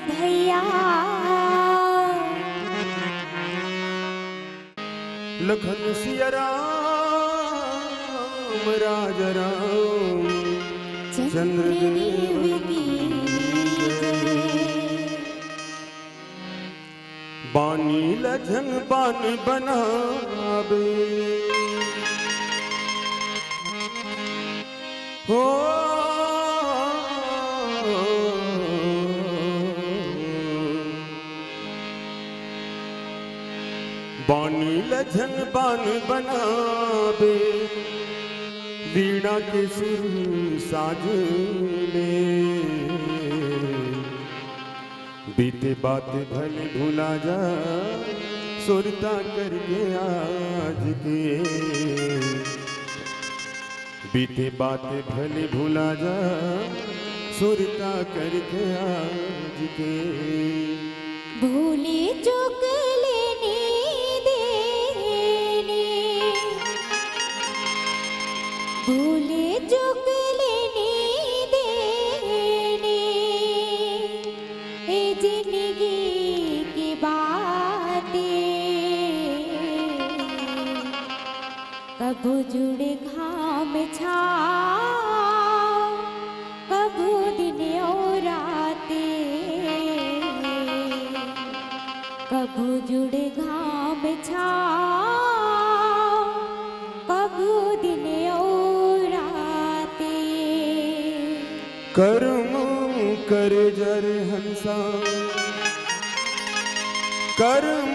भैया लखन सिया राम राजा राम चंद्रदेव की बानी लखन बान बनावे हो बानी लखन बान बनावे वीणा के सुर साज ले बीते बात भले भुला जा सुरता करके आज के बीते बात भले भुला जा सुरता करके आज के भूले चूक लेने देने भूले चूक लेने देने ए जिंदगी की बातें कबू जुड़े घाम छाँव कबू दिन और रातें कबू जुड़े घाम छाँव कबू दिन और रातें कर्म कर जर हंसा कर्म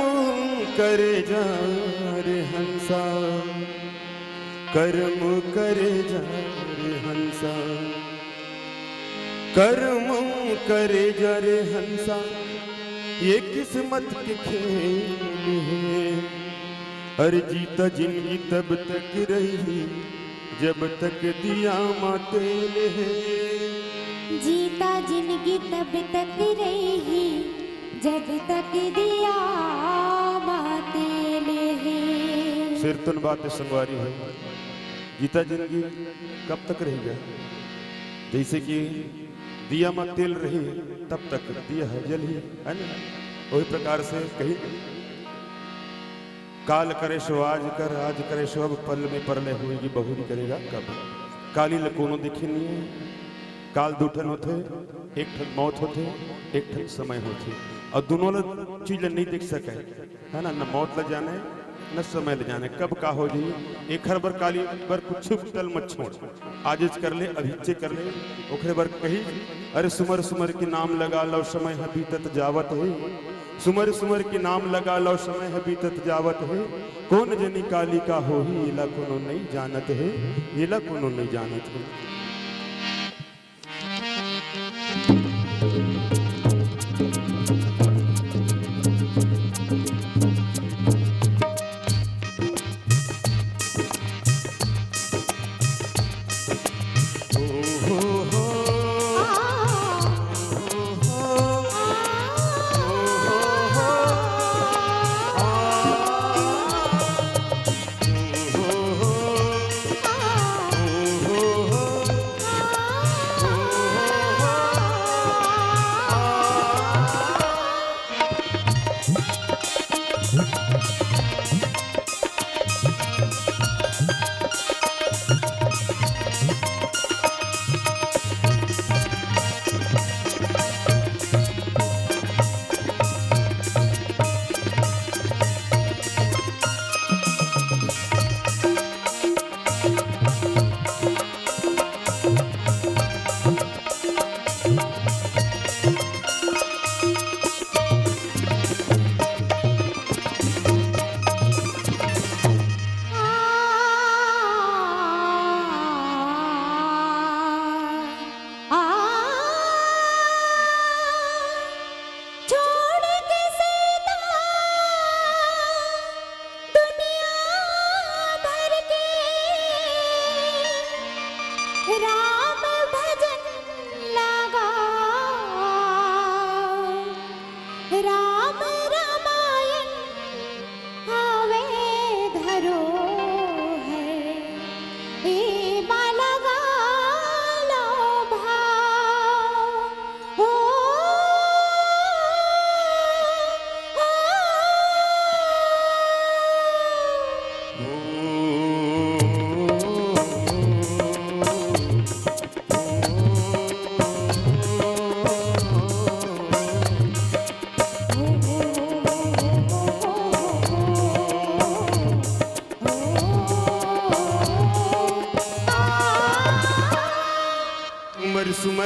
कर जर हंसा कर्म कर जर हंसा कर्म कर जर हंसा ये किस्मत के खेल है हर जीता जिंदगी तब तक रही जब तक दिया मातेल है जीता जिंदगी तब तक रही जब तक दिया बातें है सिर तुन बातें संगवारी है जीता जिंदगी कब तक रहेगा जैसे कि दिया में तेल रही तब तक दिया है जल ही है ना वही प्रकार से कहीं काल करे सो आज कर आज करे सो अब पल में परले हुएगी बहुरी करेगा कब काली लकोनो दिखी नहीं है काल दूठन होते एक ठन मौत होते एक ठन समय होते और दोनों चीज नहीं देख सके है ना न मौत ल जाने न समय ले जाने कब का हो जाए एक हर बार काली बार कुछ टल मत छोड़ आज कर ले अभिचे कर ले ओखरे बार कही अरे सुमर सुमर के नाम लगा लो समय है बीतत जावत है सुमर सुमर के नाम लगा लो समय है बीतत जावत है कौन जनी काली का हो ही इला कोनो नहीं जानत है इला कोनो नहीं जानत है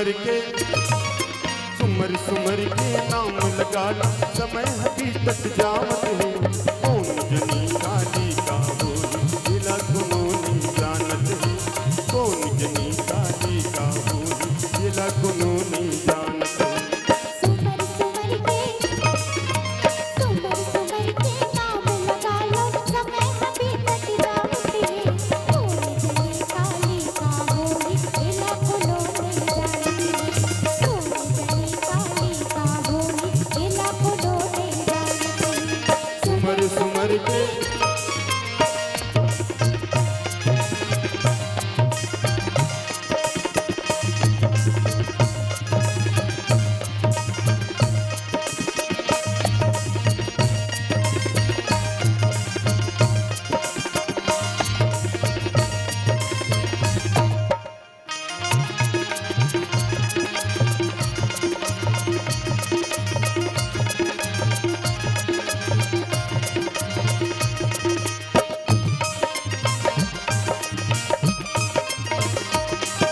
सुमर के सुमर सुमर के नाम लगाना समय हकीकत जावत है कौन जनी काली का बोल जिला कुनूनी जानत है कौन जनी काली का बोल जिला कुनूनी जानत है सुमर सुमर के नाम लगा लो समय हकीकत जावत है कौन जनी काली का बोल जिला कुनूनी जानत है कौन जनी काली का बोल जिला कुनूनी जानत है सुमर सुमर के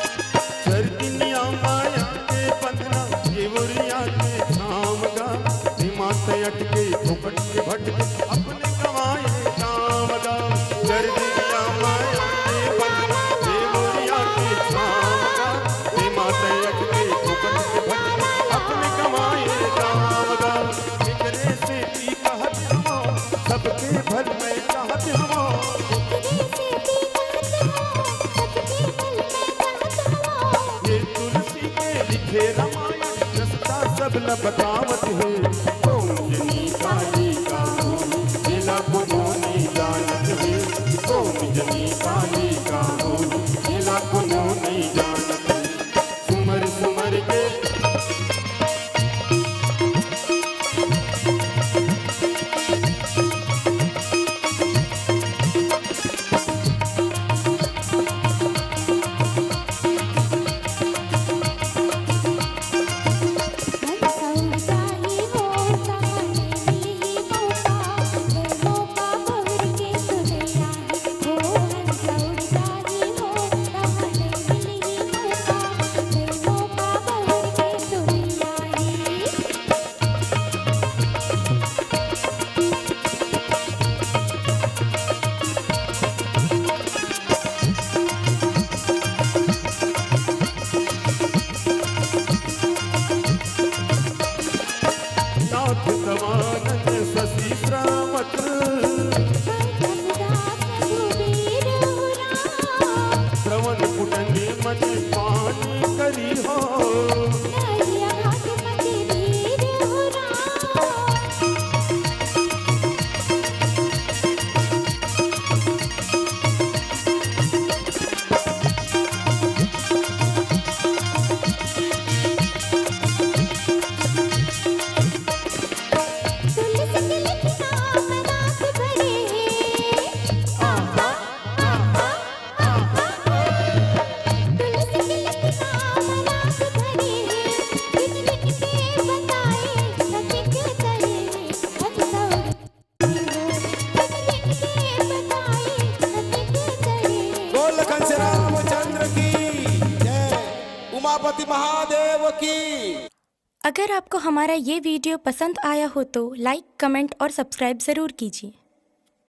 सर्दिनिया माया के बंधना ये बुरिया के छामगा दिमाग अटके फुकट के भटके अपने कमाए कामगा सर्दिनिया माया के बंधना ये बुरिया के छामगा दिमाग अटके फुकट के भटके अपने कमाए कामगा इकरे से भी कहत हो सबके भल में चाहत हो ये तुलसी के लिखे रामायण रसता सब न बतावत है कौन जनी काली का बोल जिला कुनूनी जानत है कौन जनी काली का बोल जिला कुनूनी जानत है सुमर सुमर के नाथ दवानंद शशि श्रावक श्रवण कुटंगी मन पानी करी हो लखन से रामचंद्र की जय, उमापति महादेव की। अगर आपको हमारा ये वीडियो पसंद आया हो तो लाइक, कमेंट और सब्सक्राइब ज़रूर कीजिए।